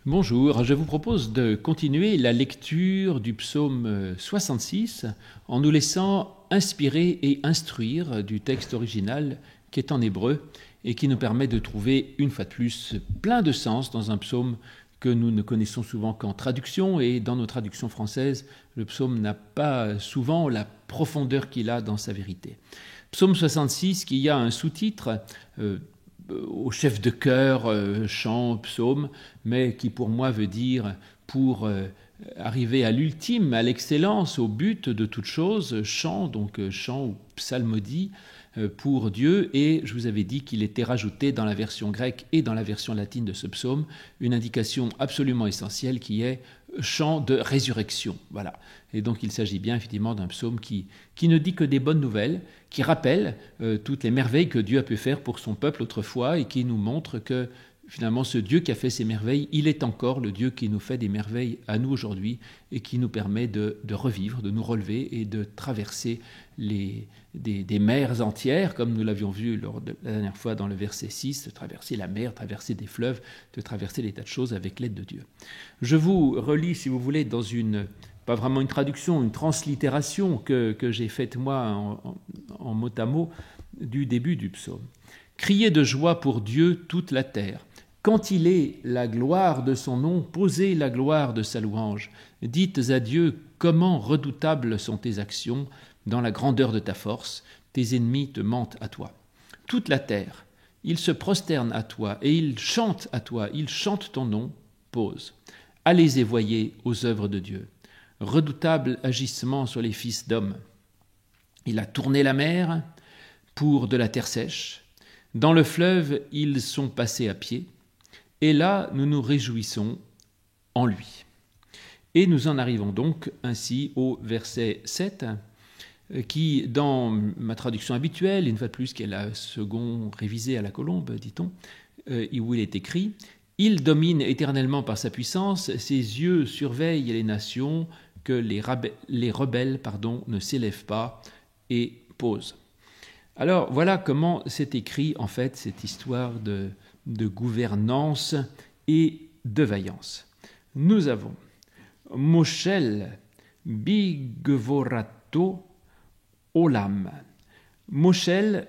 Bonjour, je vous propose de continuer la lecture du psaume 66 en nous laissant inspirer et instruire du texte original qui est en hébreu et qui nous permet de trouver une fois de plus plein de sens dans un psaume que nous ne connaissons souvent qu'en traduction, et dans nos traductions françaises, le psaume n'a pas souvent la profondeur qu'il a dans sa vérité. Psaume 66 qui a un sous-titre au chef de chœur, chant, psaume, mais qui pour moi veut dire pour arriver à l'ultime, à l'excellence, au but de toute chose, chant, donc chant ou psalmodie pour Dieu. Et je vous avais dit qu'il était rajouté dans la version grecque et dans la version latine de ce psaume une indication absolument essentielle qui est chant de résurrection. Voilà. Et donc il s'agit bien effectivement d'un psaume qui ne dit que des bonnes nouvelles, qui rappelle toutes les merveilles que Dieu a pu faire pour son peuple autrefois et qui nous montre que finalement ce Dieu qui a fait ces merveilles, il est encore le Dieu qui nous fait des merveilles à nous aujourd'hui et qui nous permet de revivre, de nous relever et de traverser des mers entières, comme nous l'avions vu lors de la dernière fois dans le verset 6, de traverser la mer, traverser des fleuves, de traverser des tas de choses avec l'aide de Dieu. Je vous relis, si vous voulez, dans pas vraiment une traduction, une translittération que j'ai faite moi en mot à mot du début du psaume. « Criez de joie pour Dieu toute la terre. Quand il est la gloire de son nom, posez la gloire de sa louange. Dites à Dieu comment redoutables sont tes actions dans la grandeur de ta force. Tes ennemis te mentent à toi. Toute la terre, ils se prosternent à toi et ils chantent à toi. Ils chantent ton nom. Pause. Allez et voyez aux œuvres de Dieu. Redoutable agissement sur les fils d'hommes. Il a tourné la mer pour de la terre sèche. Dans le fleuve, ils sont passés à pied. Et là, nous nous réjouissons en lui. Et nous en arrivons donc ainsi au verset 7, qui, dans ma traduction habituelle, une fois de plus, qui est la seconde révisée à la colombe, dit-on, où il est écrit « Il domine éternellement par sa puissance, ses yeux surveillent les nations, que les rebelles ne s'élèvent pas et posent. » Alors voilà comment c'est écrit en fait cette histoire de gouvernance et de vaillance. Nous avons Moshel bigvorato olam. Moshel,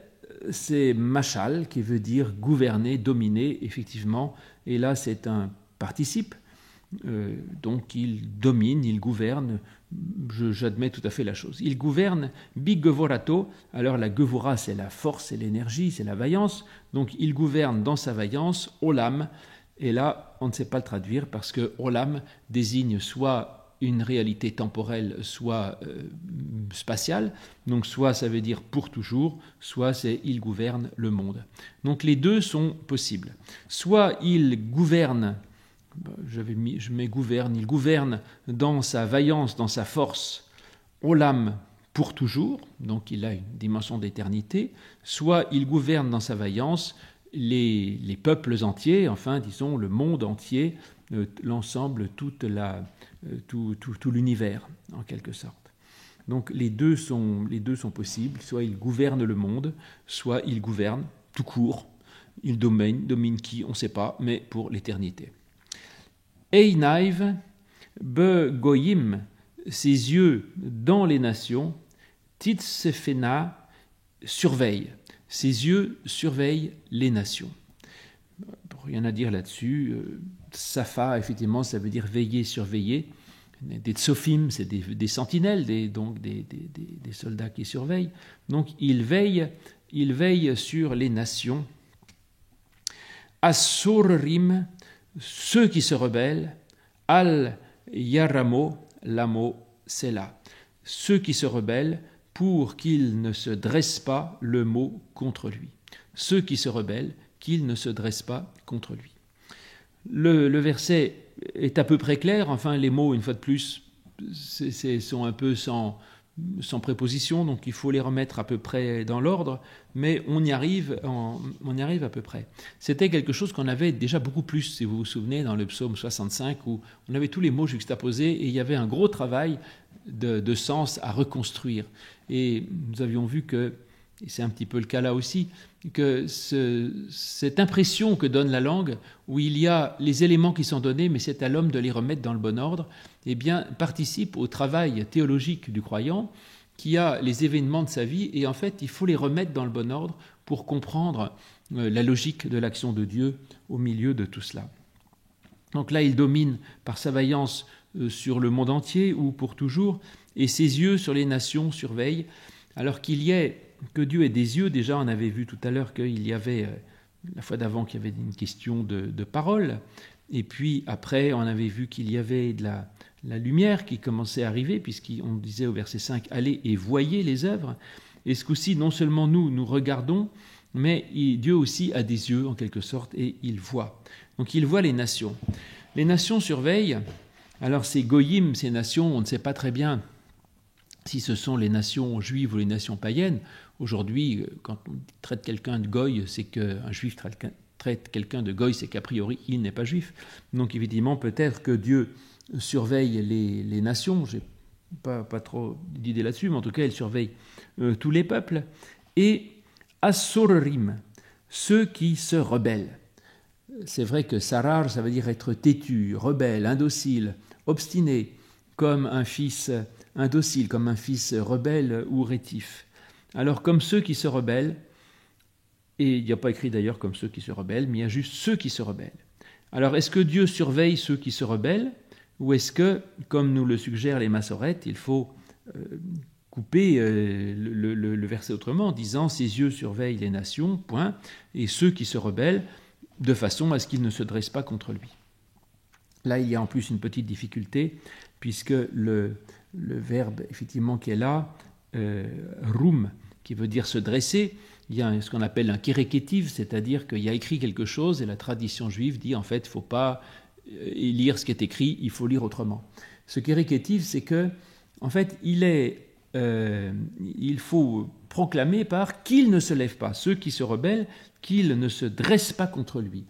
c'est machal qui veut dire gouverner, dominer, effectivement, et là c'est un participe. Donc il domine, il gouverne, j'admets tout à fait la chose. Il gouverne bigvorato, alors la gevora c'est la force, c'est l'énergie, c'est la vaillance, donc il gouverne dans sa vaillance, olam, et là on ne sait pas le traduire parce que olam désigne soit une réalité temporelle, soit spatiale, donc soit ça veut dire pour toujours, soit c'est il gouverne le monde. Donc les deux sont possibles. Soit il gouverne, il gouverne dans sa vaillance, dans sa force, olam pour toujours, donc il a une dimension d'éternité, soit il gouverne dans sa vaillance les peuples entiers, enfin disons le monde entier, l'ensemble, tout l'univers en quelque sorte. Donc les deux sont possibles, soit il gouverne le monde, soit il gouverne tout court, il domine qui, on ne sait pas, mais pour l'éternité. Einaiv be goyim, ses yeux dans les nations, Titsefena surveille, ses yeux surveillent les nations. Rien à dire là-dessus. Safa, effectivement, ça veut dire veiller, surveiller. Des tsofim, c'est des sentinelles, donc des soldats qui surveillent. Donc il veille sur les nations. Assurim, ceux qui se rebellent, al-yaramo, lamo, sela. Ceux qui se rebellent pour qu'ils ne se dressent pas le mot contre lui. Ceux qui se rebellent, qu'ils ne se dressent pas contre lui. Le verset est à peu près clair, enfin les mots, une fois de plus, sont un peu sans préposition, donc il faut les remettre à peu près dans l'ordre, mais on y arrive à peu près. C'était quelque chose qu'on avait déjà beaucoup plus, si vous vous souvenez, dans le psaume 65, où on avait tous les mots juxtaposés et il y avait un gros travail de sens à reconstruire. Et nous avions vu que et c'est un petit peu le cas là aussi, que cette impression que donne la langue, où il y a les éléments qui sont donnés, mais c'est à l'homme de les remettre dans le bon ordre, eh bien, participe au travail théologique du croyant, qui a les événements de sa vie, et en fait, il faut les remettre dans le bon ordre pour comprendre la logique de l'action de Dieu au milieu de tout cela. Donc là, il domine par sa vaillance sur le monde entier ou pour toujours, et ses yeux sur les nations surveillent, alors que Dieu ait des yeux. Déjà, on avait vu tout à l'heure qu'il y avait, la fois d'avant, qu'il y avait une question de parole, et puis après, on avait vu qu'il y avait de la lumière qui commençait à arriver, puisqu'on disait au verset 5, « Allez et voyez les œuvres ». Et ce coup-ci, non seulement nous regardons, mais Dieu aussi a des yeux, en quelque sorte, et il voit. Donc il voit les nations. Les nations surveillent. Alors ces goyim, ces nations, on ne sait pas très bien si ce sont les nations juives ou les nations païennes. Aujourd'hui, quand on traite quelqu'un de goy, c'est qu'un juif traite quelqu'un de goy, c'est qu'a priori, il n'est pas juif. Donc évidemment, peut-être que Dieu surveille les nations. Je n'ai pas trop d'idées là-dessus, mais en tout cas, il surveille tous les peuples. Et Assorim, ceux qui se rebellent. C'est vrai que sarar, ça veut dire être têtu, rebelle, indocile, obstiné, comme un fils indocile, comme un fils rebelle ou rétif. Alors, comme ceux qui se rebellent, et il n'y a pas écrit d'ailleurs comme ceux qui se rebellent, mais il y a juste ceux qui se rebellent. Alors, est-ce que Dieu surveille ceux qui se rebellent, ou est-ce que, comme nous le suggèrent les massorètes, il faut couper le verset autrement, en disant « Ses yeux surveillent les nations, point, et ceux qui se rebellent, de façon à ce qu'ils ne se dressent pas contre lui ». Là, il y a en plus une petite difficulté, puisque le verbe, effectivement, qui est là, roum, qui veut dire se dresser, il y a ce qu'on appelle un kérékétif, c'est-à-dire qu'il y a écrit quelque chose, et la tradition juive dit, en fait, il ne faut pas lire ce qui est écrit, il faut lire autrement. Ce kérékétif, c'est que, en fait, il faut proclamer par qu'il ne se lève pas, ceux qui se rebellent, qu'ils ne se dressent pas contre lui.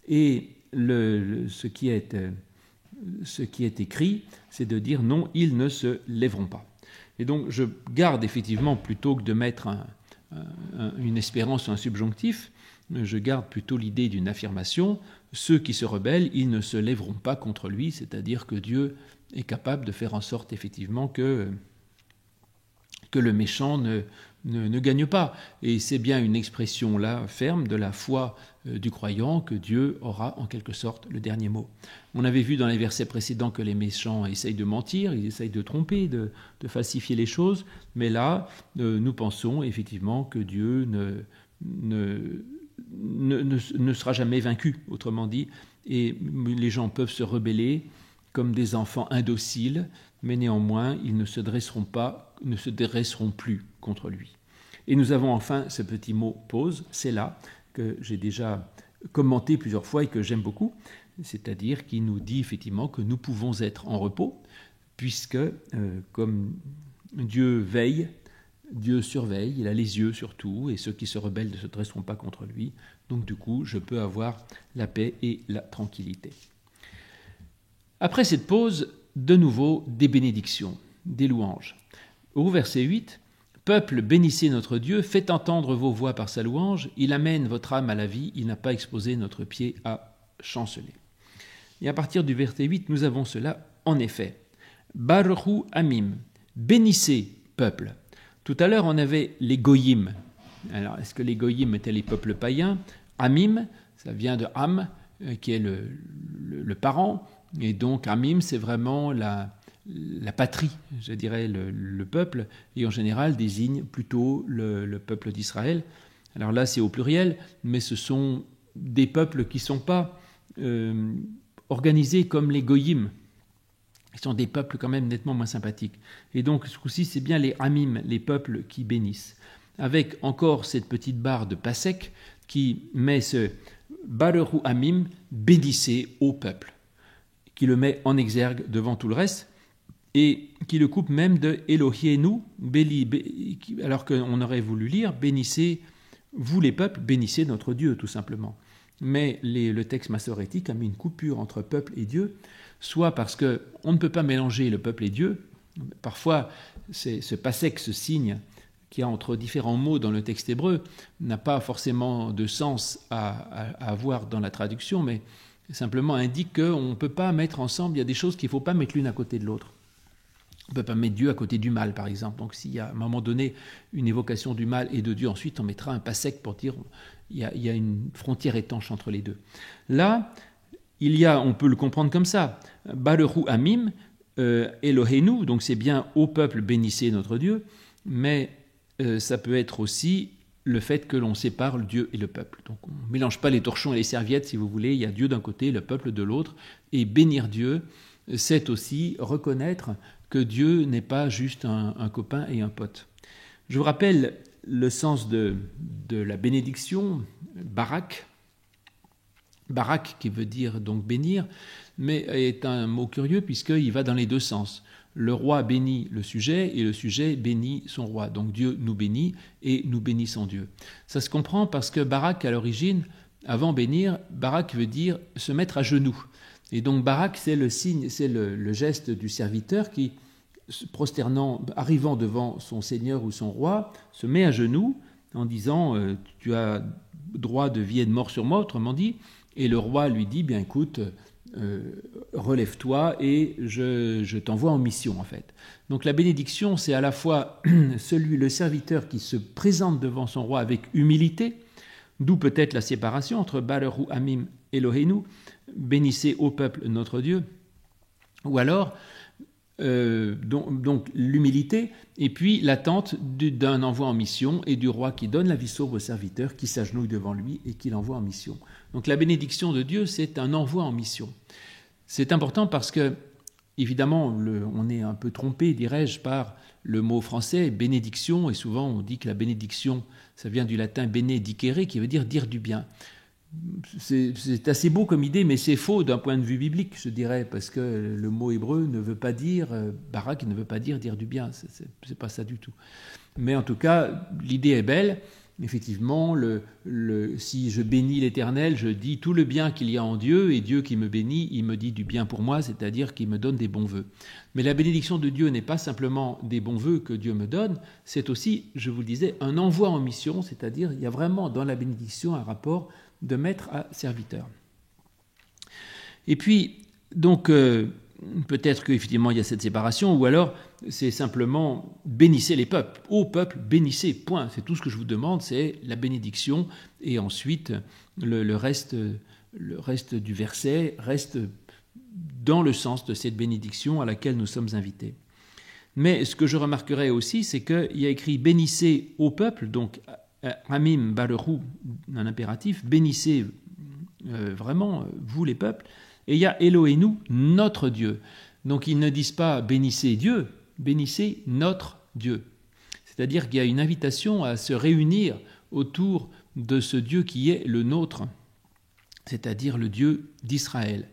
Et ce qui est écrit, c'est de dire non, ils ne se lèveront pas. Et donc je garde effectivement, plutôt que de mettre une espérance ou un subjonctif, je garde plutôt l'idée d'une affirmation, ceux qui se rebellent, ils ne se lèveront pas contre lui, c'est-à-dire que Dieu est capable de faire en sorte effectivement que le méchant ne gagne pas. Et c'est bien une expression là ferme de la foi du croyant que Dieu aura en quelque sorte le dernier mot. On avait vu dans les versets précédents que les méchants essayent de mentir, ils essayent de tromper, de falsifier les choses, mais là, nous pensons effectivement que Dieu ne sera jamais vaincu, autrement dit, et les gens peuvent se rebeller comme des enfants indociles, mais néanmoins, ils ne se dresseront plus contre lui. Et nous avons enfin ce petit mot « pause », c'est là que j'ai déjà commenté plusieurs fois et que j'aime beaucoup, c'est-à-dire qui nous dit effectivement que nous pouvons être en repos, puisque comme Dieu veille, Dieu surveille, il a les yeux sur tout, et ceux qui se rebellent ne se dresseront pas contre lui. Donc du coup, je peux avoir la paix et la tranquillité. Après cette pause, de nouveau des bénédictions, des louanges. Au verset 8, « Peuple, bénissez notre Dieu, faites entendre vos voix par sa louange, il amène votre âme à la vie, il n'a pas exposé notre pied à chanceler. » Et à partir du verset 8, nous avons cela en effet. « Baruchu amim, bénissez, peuple. » Tout à l'heure, on avait les goyim. Alors, est-ce que les goyim étaient les peuples païens ? Amim, ça vient de Am, qui est le parent, et donc Amim, c'est vraiment la patrie, je dirais, le peuple, et en général désigne plutôt le peuple d'Israël. Alors là, c'est au pluriel, mais ce sont des peuples qui ne sont pas organisés comme les goyim. Ils sont des peuples quand même nettement moins sympathiques. Et donc, ce coup-ci, c'est bien les Amim, les peuples qui bénissent. Avec encore cette petite barre de Pasek qui met ce Baruchu Amim, bénissez au peuple, qui le met en exergue devant tout le reste, et qui le coupe même de Elohienu, alors qu'on aurait voulu lire bénissez, vous les peuples, bénissez notre Dieu, tout simplement. Mais le texte massorétique a mis une coupure entre peuple et Dieu, soit parce qu'on ne peut pas mélanger le peuple et Dieu. Parfois, ce pasek, ce signe qu'il y a entre différents mots dans le texte hébreu n'a pas forcément de sens à avoir dans la traduction, mais simplement indique qu'on ne peut pas mettre ensemble, il y a des choses qu'il ne faut pas mettre l'une à côté de l'autre. On ne peut pas mettre Dieu à côté du mal, par exemple. Donc s'il y a à un moment donné une évocation du mal et de Dieu, ensuite on mettra un pas sec pour dire il y a une frontière étanche entre les deux. Là, on peut le comprendre comme ça. Baruchu Amim, Eloheinu, donc c'est bien au peuple bénissez notre Dieu, mais ça peut être aussi le fait que l'on sépare le Dieu et le peuple. Donc on ne mélange pas les torchons et les serviettes, si vous voulez, il y a Dieu d'un côté, le peuple de l'autre, et bénir Dieu, c'est aussi reconnaître que Dieu n'est pas juste un copain et un pote. Je vous rappelle le sens de la bénédiction, barak. Barak qui veut dire donc bénir, mais est un mot curieux puisqu'il va dans les deux sens. Le roi bénit le sujet et le sujet bénit son roi. Donc Dieu nous bénit et nous bénissons Dieu. Ça se comprend parce que barak à l'origine, avant bénir, barak veut dire se mettre à genoux. Et donc barak c'est le signe, c'est le geste du serviteur qui, prosternant, arrivant devant son seigneur ou son roi, se met à genoux en disant tu as droit de vie et de mort sur moi, autrement dit, et le roi lui dit bien écoute, relève-toi et je t'envoie en mission en fait. Donc la bénédiction c'est à la fois le serviteur qui se présente devant son roi avec humilité, d'où peut-être la séparation entre Baruchu Amim Eloheinu, bénissez au peuple notre Dieu, ou alors donc l'humilité, et puis l'attente d'un envoi en mission et du roi qui donne la vie sauve au serviteur, qui s'agenouille devant lui et qui l'envoie en mission. Donc la bénédiction de Dieu, c'est un envoi en mission. C'est important parce que, évidemment, on est un peu trompé, dirais-je, par le mot français bénédiction, et souvent on dit que la bénédiction, ça vient du latin benedicere, qui veut dire du bien. C'est assez beau comme idée, mais c'est faux d'un point de vue biblique, je dirais, parce que le mot hébreu ne veut pas dire, barak ne veut pas dire du bien, c'est pas ça du tout. Mais en tout cas, l'idée est belle. Effectivement, si je bénis l'Éternel, je dis tout le bien qu'il y a en Dieu, et Dieu qui me bénit, il me dit du bien pour moi, c'est-à-dire qu'il me donne des bons vœux. Mais la bénédiction de Dieu n'est pas simplement des bons vœux que Dieu me donne, c'est aussi, je vous le disais, un envoi en mission, c'est-à-dire il y a vraiment dans la bénédiction un rapport de maître à serviteur. Et puis, donc, peut-être qu'effectivement il y a cette séparation, ou alors c'est simplement bénissez les peuples. Ô peuple, bénissez, point. C'est tout ce que je vous demande, c'est la bénédiction, et ensuite le reste du verset reste dans le sens de cette bénédiction à laquelle nous sommes invités. Mais ce que je remarquerai aussi, c'est qu'il y a écrit bénissez au peuple, donc Amim Baruchu, un impératif, bénissez vraiment, vous les peuples, et il y a Eloheinu, notre Dieu. Donc ils ne disent pas bénissez Dieu, bénissez notre Dieu. C'est-à-dire qu'il y a une invitation à se réunir autour de ce Dieu qui est le nôtre, c'est-à-dire le Dieu d'Israël.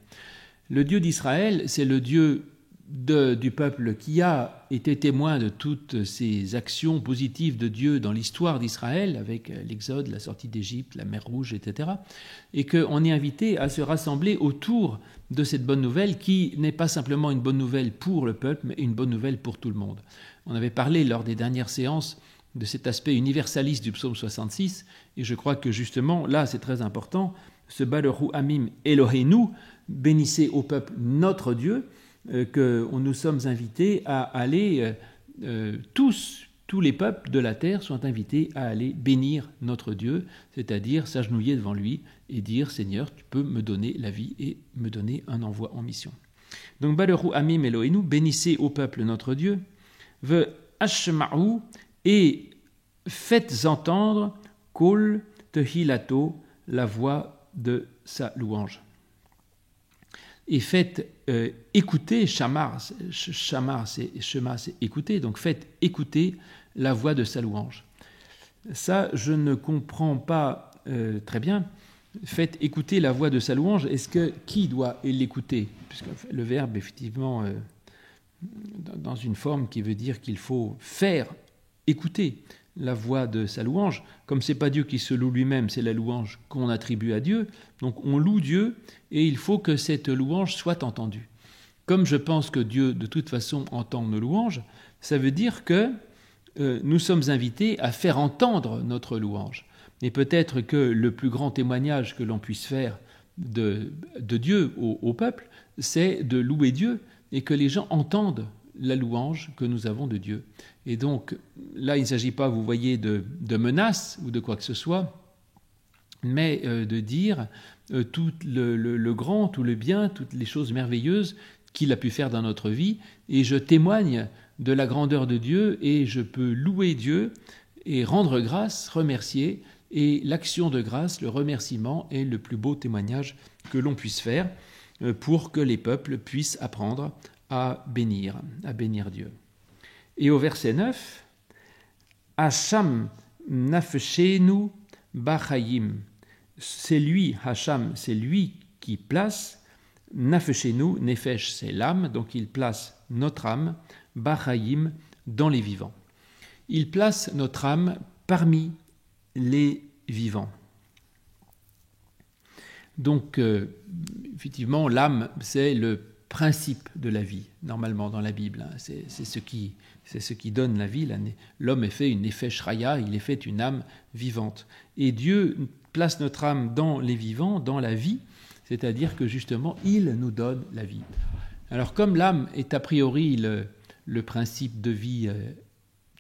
Le Dieu d'Israël, c'est le Dieu du peuple qui a été témoin de toutes ces actions positives de Dieu dans l'histoire d'Israël, avec l'Exode, la sortie d'Égypte, la mer Rouge, etc. Et qu'on est invité à se rassembler autour de cette bonne nouvelle qui n'est pas simplement une bonne nouvelle pour le peuple, mais une bonne nouvelle pour tout le monde. On avait parlé lors des dernières séances de cet aspect universaliste du psaume 66, et je crois que justement, là, c'est très important, ce Baruchu Amim Eloheinu, bénissez au peuple notre Dieu, que nous sommes invités à aller, tous les peuples de la terre sont invités à aller bénir notre Dieu, c'est-à-dire s'agenouiller devant lui et dire « Seigneur, tu peux me donner la vie et me donner un envoi en mission ». Donc, Baruchu Amim Eloheinu, bénissez au peuple notre Dieu, ve hashma'u, et faites entendre kol tehilato, la voix de sa louange. Et faites écouter, shamar c'est écouter, donc faites écouter la voix de sa louange. Ça, je ne comprends pas très bien. Faites écouter la voix de sa louange. Qui doit l'écouter? Puisque le verbe, effectivement, dans une forme qui veut dire qu'il faut faire écouter la voix de sa louange. Comme ce n'est pas Dieu qui se loue lui-même, c'est la louange qu'on attribue à Dieu. Donc on loue Dieu et il faut que cette louange soit entendue. Comme je pense que Dieu de toute façon entend nos louanges, ça veut dire que nous sommes invités à faire entendre notre louange. Et peut-être que le plus grand témoignage que l'on puisse faire de Dieu au peuple, c'est de louer Dieu et que les gens entendent la louange que nous avons de Dieu. Et donc, là, il ne s'agit pas, vous voyez, de menaces ou de quoi que ce soit, mais de dire tout le grand, tout le bien, toutes les choses merveilleuses qu'il a pu faire dans notre vie. Et je témoigne de la grandeur de Dieu et je peux louer Dieu et rendre grâce, remercier. Et l'action de grâce, le remerciement est le plus beau témoignage que l'on puisse faire pour que les peuples puissent apprendre à bénir Dieu. Et au verset 9, Hacham nafshenu bachayim. C'est lui, Hacham, c'est lui qui place, nafshenu, nefesh, c'est l'âme, donc il place notre âme, bachayim, dans les vivants. Il place notre âme parmi les vivants. Donc, effectivement, l'âme, c'est le principe de la vie, normalement, dans la Bible. C'est ce qui donne la vie. L'homme est fait une nefesh raya, il est fait une âme vivante. Et Dieu place notre âme dans les vivants, dans la vie, c'est-à-dire que, justement, il nous donne la vie. Alors, comme l'âme est a priori le principe de vie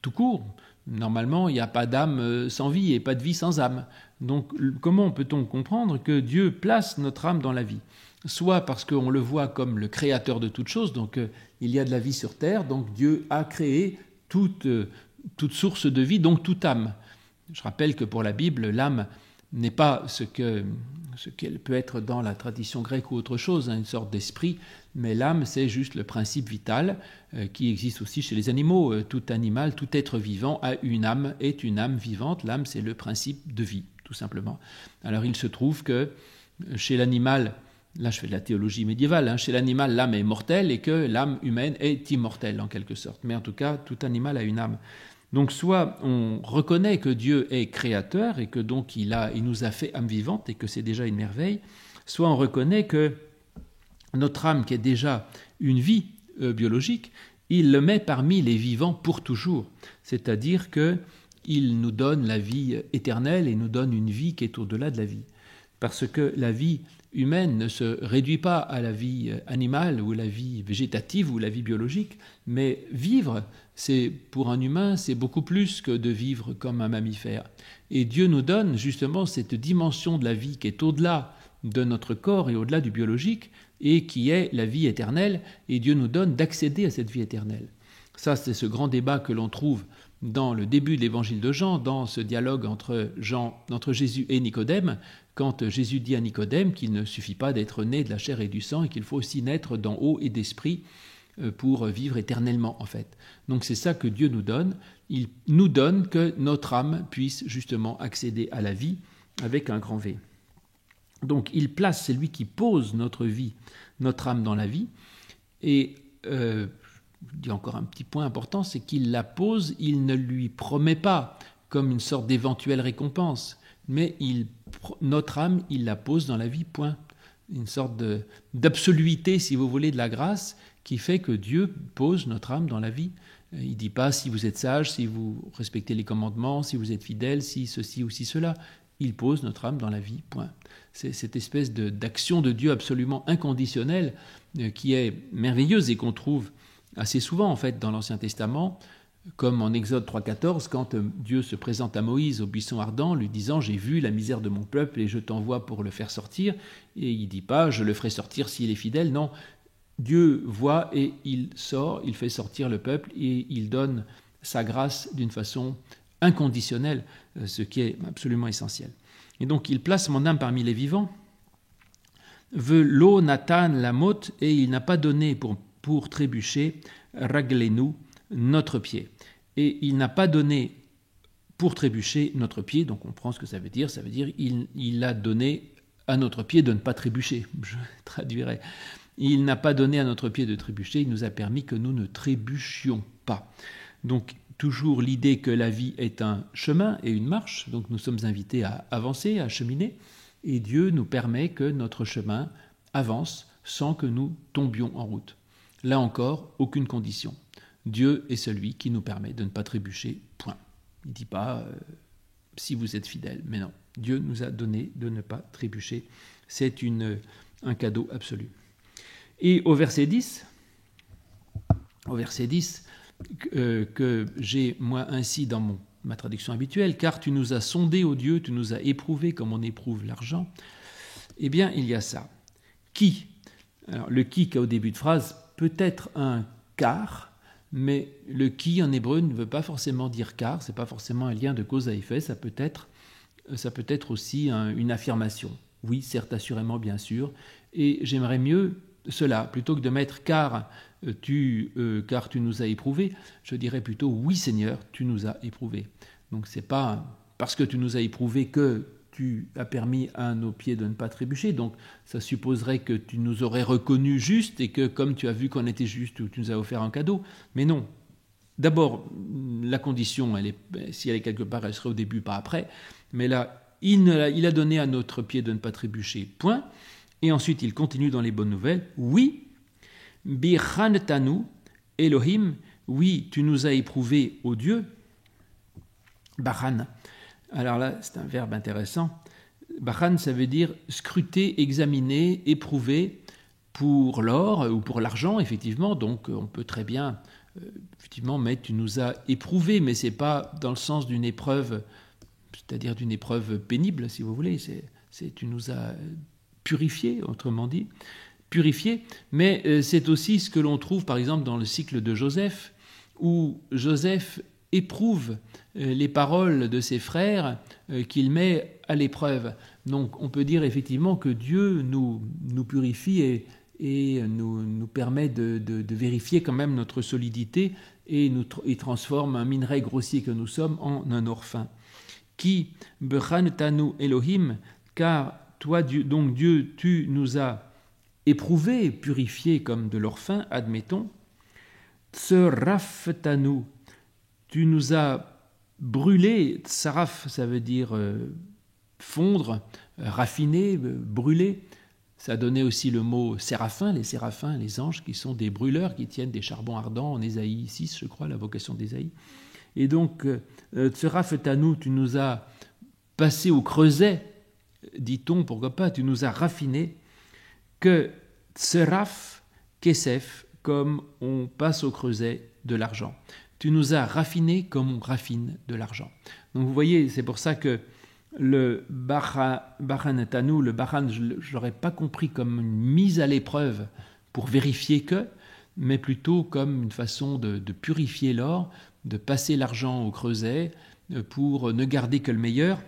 tout court, normalement, il n'y a pas d'âme sans vie et pas de vie sans âme. Donc, comment peut-on comprendre que Dieu place notre âme dans la vie ? Soit parce qu'on le voit comme le créateur de toutes choses, donc il y a de la vie sur terre, donc Dieu a créé toute source de vie, donc toute âme. Je rappelle que pour la Bible, l'âme n'est pas ce qu'elle peut être dans la tradition grecque ou autre chose, une sorte d'esprit, mais l'âme, c'est juste le principe vital qui existe aussi chez les animaux. Tout animal, tout être vivant a une âme, est une âme vivante. L'âme, c'est le principe de vie, tout simplement. Alors il se trouve que chez l'animal, là je fais de la théologie médiévale, chez l'animal, l'âme est mortelle et que l'âme humaine est immortelle en quelque sorte. Mais en tout cas, tout animal a une âme. Donc soit on reconnaît que Dieu est créateur et que donc il nous a fait âme vivante et que c'est déjà une merveille, soit on reconnaît que notre âme qui est déjà une vie biologique, il le met parmi les vivants pour toujours. C'est-à-dire qu'il nous donne la vie éternelle et nous donne une vie qui est au-delà de la vie. Parce que la vie humaine ne se réduit pas à la vie animale ou la vie végétative ou la vie biologique, mais vivre, pour un humain, c'est beaucoup plus que de vivre comme un mammifère. Et Dieu nous donne justement cette dimension de la vie qui est au-delà de notre corps et au-delà du biologique et qui est la vie éternelle, et Dieu nous donne d'accéder à cette vie éternelle. Ça, c'est ce grand débat que l'on trouve dans le début de l'évangile de Jean, dans ce dialogue entre Jésus et Nicodème, quand Jésus dit à Nicodème qu'il ne suffit pas d'être né de la chair et du sang et qu'il faut aussi naître d'en haut et d'esprit pour vivre éternellement, en fait. Donc c'est ça que Dieu nous donne. Il nous donne que notre âme puisse justement accéder à la vie avec un grand V. Donc il place, c'est lui qui pose notre vie, notre âme dans la vie. Et je dis encore un petit point important, c'est qu'il la pose, il ne lui promet pas comme une sorte d'éventuelle récompense, mais notre âme, il la pose dans la vie, point. Une sorte d'absoluité, si vous voulez, de la grâce qui fait que Dieu pose notre âme dans la vie. Il ne dit pas si vous êtes sage, si vous respectez les commandements, si vous êtes fidèle, si ceci ou si cela. Il pose notre âme dans la vie, point. C'est cette espèce d'action de Dieu absolument inconditionnelle qui est merveilleuse et qu'on trouve assez souvent en fait dans l'Ancien Testament, comme en Exode 3,14, quand Dieu se présente à Moïse au buisson ardent, lui disant « J'ai vu la misère de mon peuple et je t'envoie pour le faire sortir ». Et il ne dit pas « Je le ferai sortir s'il est fidèle ». Non, Dieu voit et il sort, il fait sortir le peuple et il donne sa grâce d'une façon inconditionnelle, ce qui est absolument essentiel. Et donc il place mon âme parmi les vivants, veut l'eau Nathan la motte, et il n'a pas donné pour trébucher raglenu, notre pied. Et il n'a pas donné pour trébucher notre pied, donc on comprend ce que ça veut dire il a donné à notre pied de ne pas trébucher, je traduirai. Il n'a pas donné à notre pied de trébucher, il nous a permis que nous ne trébuchions pas. Donc toujours l'idée que la vie est un chemin et une marche, donc nous sommes invités à avancer, à cheminer, et Dieu nous permet que notre chemin avance sans que nous tombions en route. Là encore, aucune condition. Dieu est celui qui nous permet de ne pas trébucher, point. Il ne dit pas si vous êtes fidèles, mais non. Dieu nous a donné de ne pas trébucher. C'est un cadeau absolu. Et au verset 10, que j'ai moi ainsi dans ma traduction habituelle, car tu nous as sondés, ô Dieu, tu nous as éprouvés comme on éprouve l'argent, eh bien il y a ça. Qui? Alors le qui au début de phrase peut être un car, mais le qui en hébreu ne veut pas forcément dire car, c'est pas forcément un lien de cause à effet, ça peut être aussi une affirmation. Oui, certes, assurément, bien sûr, et j'aimerais mieux cela, plutôt que de mettre car tu nous as éprouvés, je dirais plutôt oui Seigneur, tu nous as éprouvés. Donc c'est pas parce que tu nous as éprouvés que tu as permis à nos pieds de ne pas trébucher, donc ça supposerait que tu nous aurais reconnus justes et que comme tu as vu qu'on était juste, tu nous as offert un cadeau. Mais non. D'abord, la condition, si elle est quelque part, elle serait au début, pas après. Mais là, il a donné à notre pied de ne pas trébucher, point. Et ensuite, il continue dans les bonnes nouvelles. Oui, Bichanetanu, Elohim, oui, tu nous as éprouvés, ô Dieu. Bachan. Alors là, c'est un verbe intéressant. Bachan, ça veut dire scruter, examiner, éprouver pour l'or ou pour l'argent, effectivement. Donc, on peut très bien, effectivement, mettre tu nous as éprouvés, mais ce n'est pas dans le sens d'une épreuve, c'est-à-dire d'une épreuve pénible, si vous voulez. C'est tu nous as purifié, autrement dit, purifié, mais c'est aussi ce que l'on trouve par exemple dans le cycle de Joseph, où Joseph éprouve les paroles de ses frères qu'il met à l'épreuve. Donc on peut dire effectivement que Dieu nous purifie et nous permet de vérifier quand même notre solidité et transforme un minerai grossier que nous sommes en un or fin. Qui bechanetanu Elohim, car toi, donc Dieu, tu nous as éprouvés, purifiés comme de l'or fin, admettons. Tseraftanu, tu nous as brûlés. Tsaraf, ça veut dire fondre, raffiner, brûler. Ça donnait aussi le mot séraphins, les anges, qui sont des brûleurs, qui tiennent des charbons ardents en Ésaïe 6, je crois, la vocation d'Ésaïe. Et donc, Tseraftanu, tu nous as passé au creuset, dit-on, pourquoi pas, tu nous as raffinés, que Tseraf, Kesef, comme on passe au creuset de l'argent. Tu nous as raffinés comme on raffine de l'argent. Donc vous voyez, c'est pour ça que le Bachanetanu, le Bachan, je ne l'aurais pas compris comme une mise à l'épreuve pour vérifier que, mais plutôt comme une façon de purifier l'or, de passer l'argent au creuset pour ne garder que le meilleur.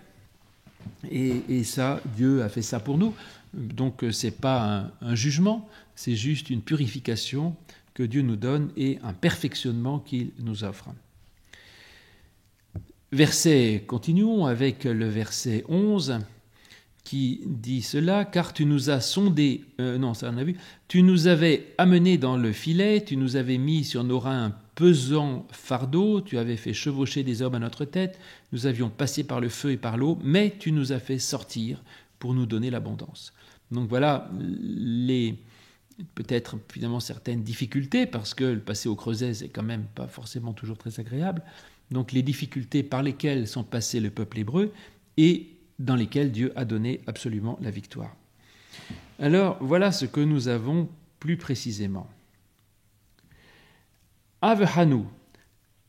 Et ça, Dieu a fait ça pour nous. Donc ce n'est pas un jugement, c'est juste une purification que Dieu nous donne et un perfectionnement qu'il nous offre. Continuons avec le verset 11 qui dit cela, car tu nous as sondés, tu nous avais amenés dans le filet, tu nous avais mis sur nos reins un pesant fardeau, tu avais fait chevaucher des hommes à notre tête, nous avions passé par le feu et par l'eau, mais tu nous as fait sortir pour nous donner l'abondance. Donc voilà peut-être finalement certaines difficultés, parce que le passer au creuset, c'est quand même pas forcément toujours très agréable. Donc les difficultés par lesquelles sont passés le peuple hébreu et dans lesquelles Dieu a donné absolument la victoire. Alors voilà ce que nous avons plus précisément. Avehanu,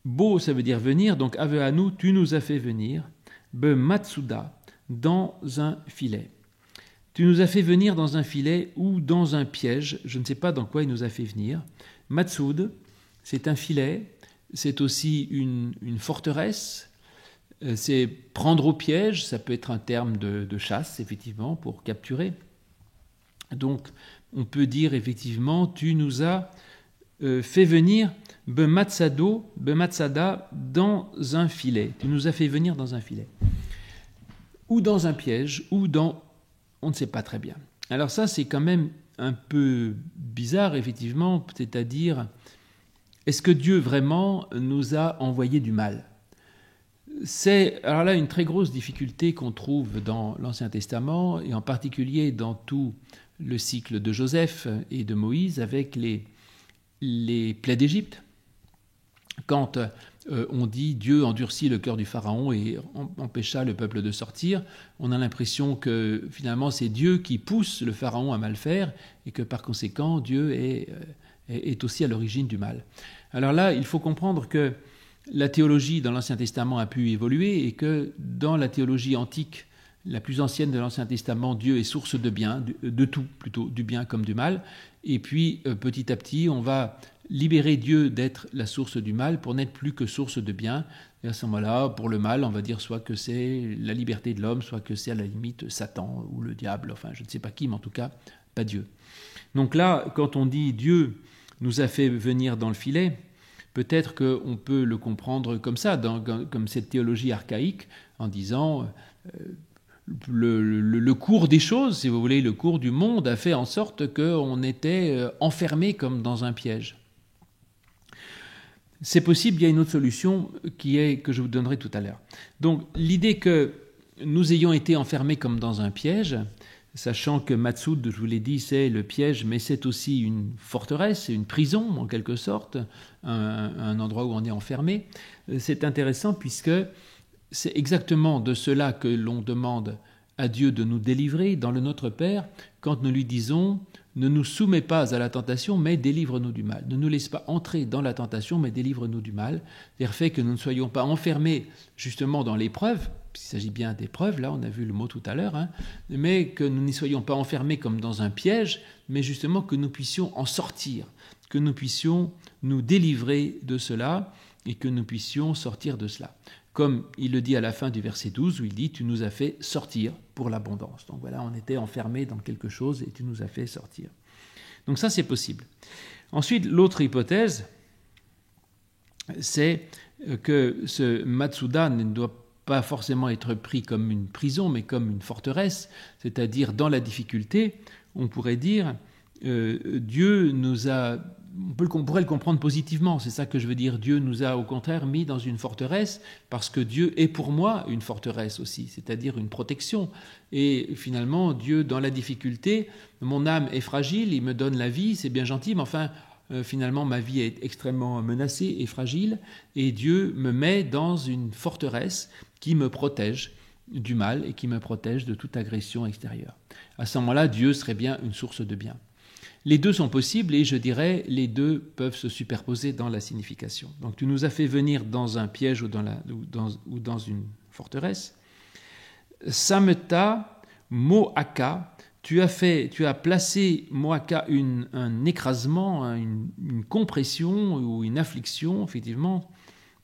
beau ça veut dire venir, donc Avehanu, tu nous as fait venir, be matsuda, dans un filet. Tu nous as fait venir dans un filet ou dans un piège, je ne sais pas dans quoi il nous a fait venir. Matsud, c'est un filet, c'est aussi une forteresse, c'est prendre au piège, ça peut être un terme de chasse, effectivement, pour capturer. Donc, on peut dire, effectivement, tu nous as fait venir bematsada dans un filet. Tu nous as fait venir dans un filet. Ou dans un piège, ou dans... on ne sait pas très bien. Alors ça, c'est quand même un peu bizarre, effectivement, c'est-à-dire, est-ce que Dieu vraiment nous a envoyé du mal ? C'est alors là une très grosse difficulté qu'on trouve dans l'Ancien Testament, et en particulier dans tout le cycle de Joseph et de Moïse, avec les plaies d'Égypte. quand on dit Dieu endurcit le cœur du Pharaon et empêcha le peuple de sortir, on a l'impression que finalement c'est Dieu qui pousse le Pharaon à mal faire et que par conséquent Dieu est aussi à l'origine du mal. Alors là, il faut comprendre que la théologie dans l'Ancien Testament a pu évoluer et que dans la théologie antique, la plus ancienne de l'Ancien Testament, Dieu est source de bien, de tout plutôt, du bien comme du mal. Et puis petit à petit, on va libérer Dieu d'être la source du mal pour n'être plus que source de bien. Et à ce moment-là, pour le mal, on va dire soit que c'est la liberté de l'homme, soit que c'est à la limite Satan ou le diable, enfin je ne sais pas qui, mais en tout cas pas Dieu. Donc là, quand on dit Dieu nous a fait venir dans le filet, peut-être qu'on peut le comprendre comme ça, comme cette théologie archaïque, en disant le cours des choses, si vous voulez, le cours du monde a fait en sorte qu'on était enfermé comme dans un piège. C'est possible, il y a une autre solution que je vous donnerai tout à l'heure. Donc l'idée que nous ayons été enfermés comme dans un piège, sachant que Matsoud, je vous l'ai dit, c'est le piège, mais c'est aussi une forteresse, c'est une prison en quelque sorte, un endroit où on est enfermé. C'est intéressant puisque c'est exactement de cela que l'on demande à Dieu de nous délivrer dans le Notre Père quand nous lui disons « Ne nous soumets pas à la tentation, mais délivre-nous du mal. Ne nous laisse pas entrer dans la tentation, mais délivre-nous du mal. » C'est-à-dire fait que nous ne soyons pas enfermés justement dans l'épreuve, il s'agit bien d'épreuve, là on a vu le mot tout à l'heure, mais que nous n'y soyons pas enfermés comme dans un piège, mais justement que nous puissions en sortir, que nous puissions nous délivrer de cela et que nous puissions sortir de cela. Comme il le dit à la fin du verset 12, où il dit « Tu nous as fait sortir pour l'abondance ». Donc voilà, on était enfermés dans quelque chose et tu nous as fait sortir. Donc ça, c'est possible. Ensuite, l'autre hypothèse, c'est que ce Matsuda ne doit pas forcément être pris comme une prison, mais comme une forteresse, c'est-à-dire dans la difficulté, on pourrait dire Dieu nous a... On pourrait le comprendre positivement, c'est ça que je veux dire. Dieu nous a au contraire mis dans une forteresse parce que Dieu est pour moi une forteresse aussi, c'est-à-dire une protection. Et finalement, Dieu, dans la difficulté, mon âme est fragile, il me donne la vie, c'est bien gentil, mais enfin, finalement, ma vie est extrêmement menacée et fragile, et Dieu me met dans une forteresse qui me protège du mal et qui me protège de toute agression extérieure. À ce moment-là, Dieu serait bien une source de bien. Les deux sont possibles et je dirais les deux peuvent se superposer dans la signification. Donc tu nous as fait venir dans un piège ou dans une forteresse. Sameta Moaka, tu as placé Moaka un écrasement, une compression ou une affliction, effectivement,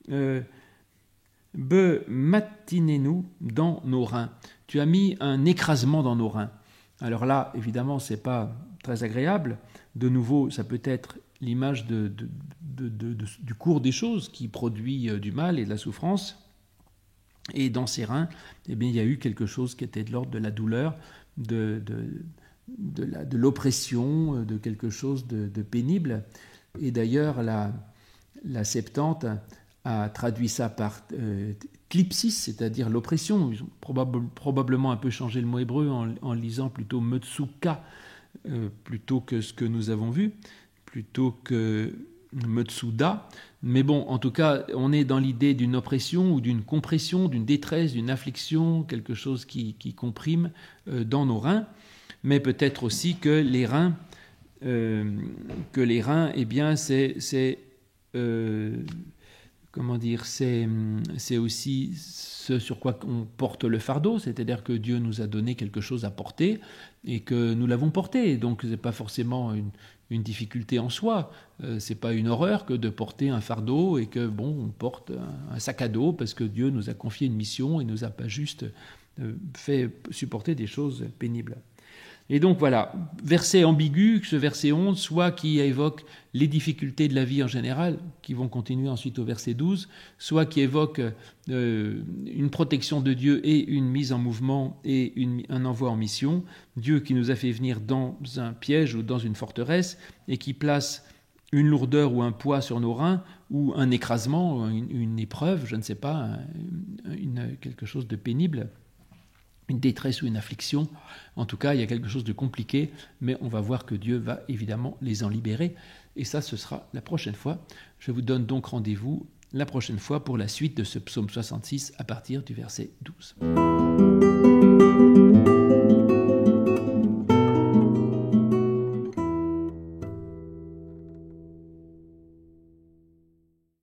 Be matinez-nous dans nos reins. Tu as mis un écrasement dans nos reins. Alors là, évidemment, c'est pas très agréable. De nouveau, ça peut être l'image du cours des choses qui produit du mal et de la souffrance. Et dans ces reins, eh bien, il y a eu quelque chose qui était de l'ordre de la douleur, de l'oppression, de quelque chose de pénible. Et d'ailleurs, la Septante a traduit ça par klipsis, c'est-à-dire l'oppression. Ils ont probablement un peu changé le mot hébreu en lisant plutôt Metsuka, plutôt que ce que nous avons vu, plutôt que Metsuda. Mais bon, en tout cas, on est dans l'idée d'une oppression ou d'une compression, d'une détresse, d'une affliction, quelque chose qui comprime dans nos reins. Mais peut-être aussi que les reins, eh bien, c'est aussi ce sur quoi on porte le fardeau, c'est-à-dire que Dieu nous a donné quelque chose à porter et que nous l'avons porté. Donc, ce n'est pas forcément une difficulté en soi. Ce n'est pas une horreur que de porter un fardeau et que, on porte un sac à dos parce que Dieu nous a confié une mission et ne nous a pas juste fait supporter des choses pénibles. Et donc voilà, verset ambigu, ce verset 11, soit qui évoque les difficultés de la vie en général, qui vont continuer ensuite au verset 12, soit qui évoque une protection de Dieu et une mise en mouvement et un envoi en mission, Dieu qui nous a fait venir dans un piège ou dans une forteresse et qui place une lourdeur ou un poids sur nos reins ou un écrasement, une épreuve, je ne sais pas, quelque chose de pénible. une détresse ou une affliction. En tout cas, il y a quelque chose de compliqué, mais on va voir que Dieu va évidemment les en libérer. Et ça, ce sera la prochaine fois. Je vous donne donc rendez-vous la prochaine fois pour la suite de ce psaume 66 à partir du verset 12.